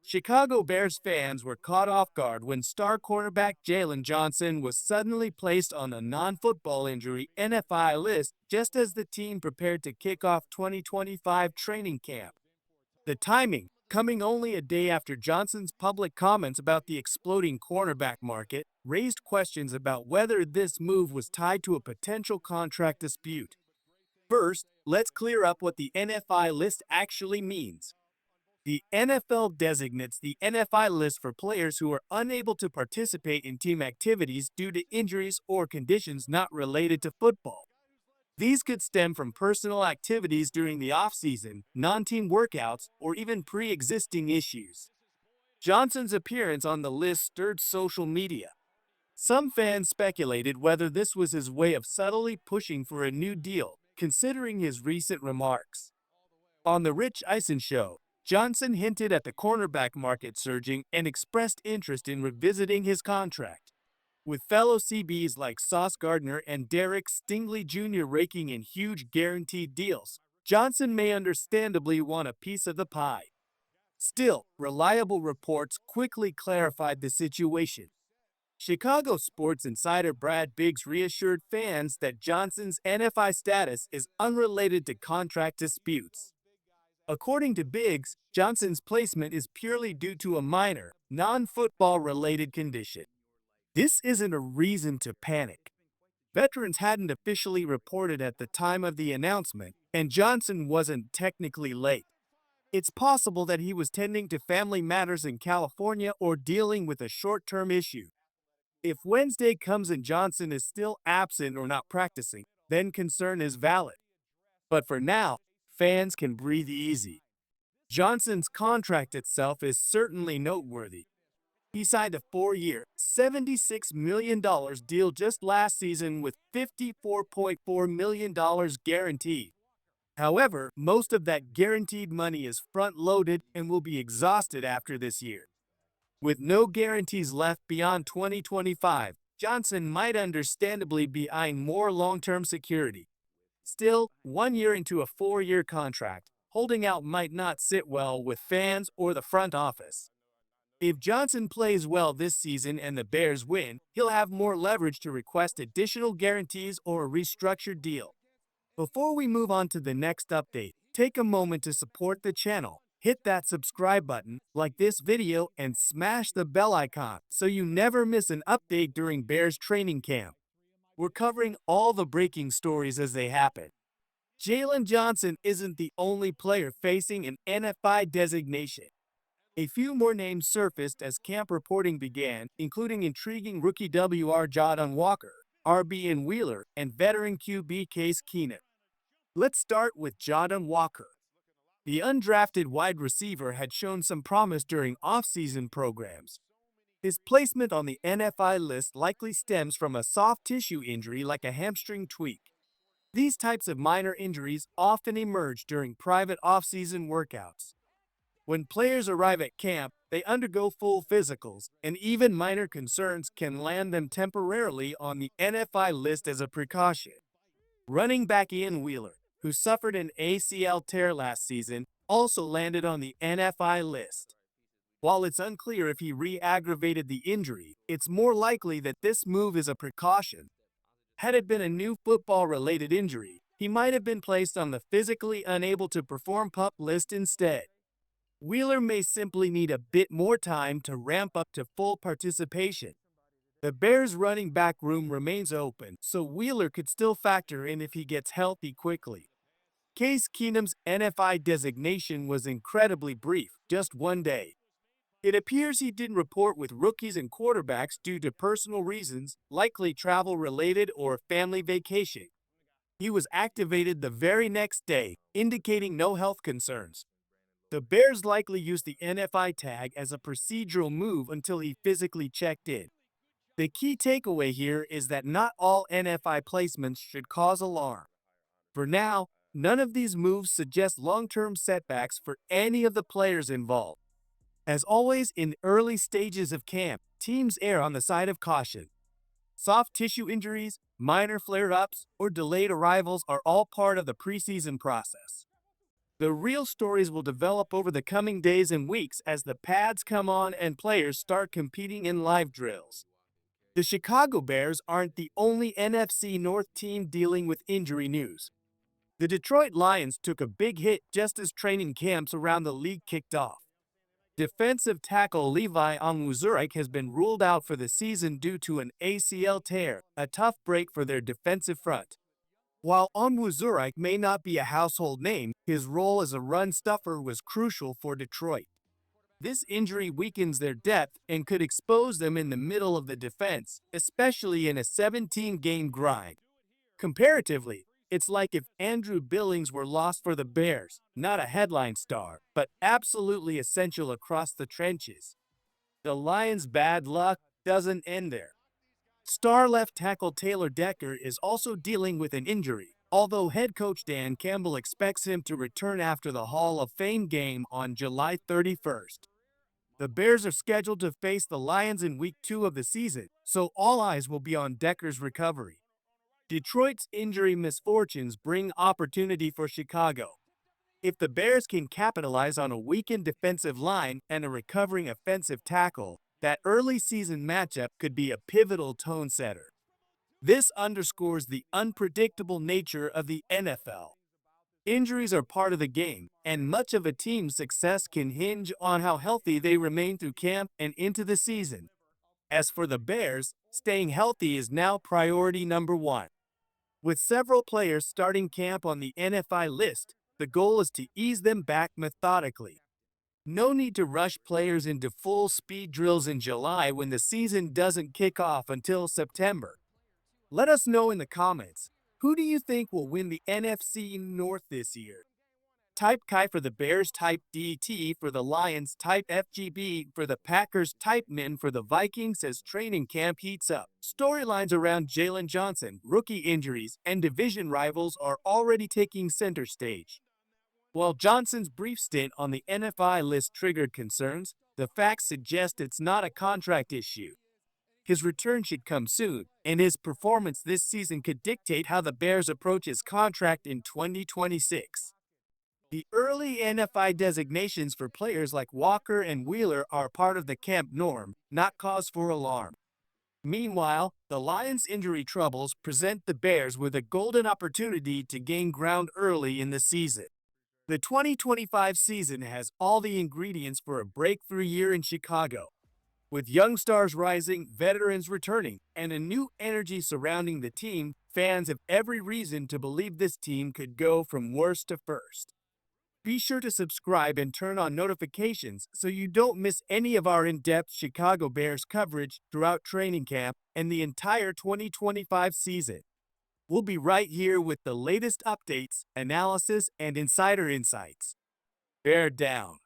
Chicago Bears fans were caught off guard when star cornerback Jaylon Johnson was suddenly placed on a non-football injury NFI list just as the team prepared to kick off 2025 training camp. The timing, coming only a day after Johnson's public comments about the exploding cornerback market, raised questions about whether this move was tied to a potential contract dispute. First, let's clear up what the NFI list actually means. The NFL designates the NFI list for players who are unable to participate in team activities due to injuries or conditions not related to football. These could stem from personal activities during the offseason, non-team workouts, or even pre-existing issues. Johnson's appearance on the list stirred social media. Some fans speculated whether this was his way of subtly pushing for a new deal, considering his recent remarks. On The Rich Eisen Show, Johnson hinted at the cornerback market surging and expressed interest in revisiting his contract. With fellow CBs like Sauce Gardner and Derek Stingley Jr. raking in huge guaranteed deals, Johnson may understandably want a piece of the pie. Still, reliable reports quickly clarified the situation. Chicago sports insider Brad Biggs reassured fans that Johnson's NFI status is unrelated to contract disputes. According to Biggs, Johnson's placement is purely due to a minor, non-football related condition. This isn't a reason to panic. Veterans hadn't officially reported at the time of the announcement, and Johnson wasn't technically late. It's possible that he was tending to family matters in California or dealing with a short-term issue. If Wednesday comes and Johnson is still absent or not practicing, then concern is valid. But for now, fans can breathe easy. Johnson's contract itself is certainly noteworthy. He signed a 4-year, $76 million deal just last season with $54.4 million guaranteed. However, most of that guaranteed money is front-loaded and will be exhausted after this year. With no guarantees left beyond 2025, Johnson might understandably be eyeing more long-term security. Still, 1 year into a 4-year contract, holding out might not sit well with fans or the front office. If Johnson plays well this season and the Bears win, he'll have more leverage to request additional guarantees or a restructured deal. Before we move on to the next update, take a moment to support the channel. Hit that subscribe button, like this video, and smash the bell icon so you never miss an update during Bears training camp. We're covering all the breaking stories as they happen. Jaylon Johnson isn't the only player facing an NFI designation. A few more names surfaced as camp reporting began, including intriguing rookie WR Jordan Walker, RB and Wheeler, and veteran QB Case Keenum. Let's start with Jordan Walker. The undrafted wide receiver had shown some promise during off-season programs. His placement on the NFI list likely stems from a soft tissue injury like a hamstring tweak. These types of minor injuries often emerge during private off-season workouts. When players arrive at camp, they undergo full physicals, and even minor concerns can land them temporarily on the NFI list as a precaution. Running back Ian Wheeler, who suffered an ACL tear last season, also landed on the NFI list. While it's unclear if he re-aggravated the injury, it's more likely that this move is a precaution. Had it been a new football-related injury, he might have been placed on the physically unable to perform PUP list instead. Wheeler may simply need a bit more time to ramp up to full participation. The Bears' running back room remains open, so Wheeler could still factor in if he gets healthy quickly. Case Keenum's NFI designation was incredibly brief, just 1 day. It appears he didn't report with rookies and quarterbacks due to personal reasons, likely travel-related or family vacation. He was activated the very next day, indicating no health concerns. The Bears likely used the NFI tag as a procedural move until he physically checked in. The key takeaway here is that not all NFI placements should cause alarm. For now, none of these moves suggest long-term setbacks for any of the players involved. As always in the early stages of camp, teams err on the side of caution. Soft tissue injuries, minor flare-ups, or delayed arrivals are all part of the preseason process. The real stories will develop over the coming days and weeks as the pads come on and players start competing in live drills. The Chicago Bears aren't the only NFC North team dealing with injury news. The Detroit Lions took a big hit just as training camps around the league kicked off. Defensive tackle Levi Onwuzurike has been ruled out for the season due to an ACL tear, a tough break for their defensive front. While Onwuzurike may not be a household name, his role as a run stuffer was crucial for Detroit. This injury weakens their depth and could expose them in the middle of the defense, especially in a 17-game grind. Comparatively, it's like if Andrew Billings were lost for the Bears, not a headline star, but absolutely essential across the trenches. The Lions' bad luck doesn't end there. Star left tackle Taylor Decker is also dealing with an injury, although head coach Dan Campbell expects him to return after the Hall of Fame game on July 31st. The Bears are scheduled to face the Lions in Week 2 of the season, so all eyes will be on Decker's recovery. Detroit's injury misfortunes bring opportunity for Chicago. If the Bears can capitalize on a weakened defensive line and a recovering offensive tackle, that early season matchup could be a pivotal tone setter. This underscores the unpredictable nature of the NFL. Injuries are part of the game, and much of a team's success can hinge on how healthy they remain through camp and into the season. As for the Bears, staying healthy is now priority number one. With several players starting camp on the NFI list, the goal is to ease them back methodically. No need to rush players into full speed drills in July when the season doesn't kick off until September. Let us know in the comments, who do you think will win the NFC North this year? Type Chi for the Bears, type DT for the Lions, type FGB for the Packers, type NIN for the Vikings as training camp heats up. Storylines around Jaylon Johnson, rookie injuries, and division rivals are already taking center stage. While Johnson's brief stint on the NFI list triggered concerns, the facts suggest it's not a contract issue. His return should come soon, and his performance this season could dictate how the Bears approach his contract in 2026. The early NFI designations for players like Walker and Wheeler are part of the camp norm, not cause for alarm. Meanwhile, the Lions' injury troubles present the Bears with a golden opportunity to gain ground early in the season. The 2025 season has all the ingredients for a breakthrough year in Chicago. With young stars rising, veterans returning, and a new energy surrounding the team, fans have every reason to believe this team could go from worst to first. Be sure to subscribe and turn on notifications so you don't miss any of our in-depth Chicago Bears coverage throughout training camp and the entire 2025 season. We'll be right here with the latest updates, analysis, and insider insights. Bear down.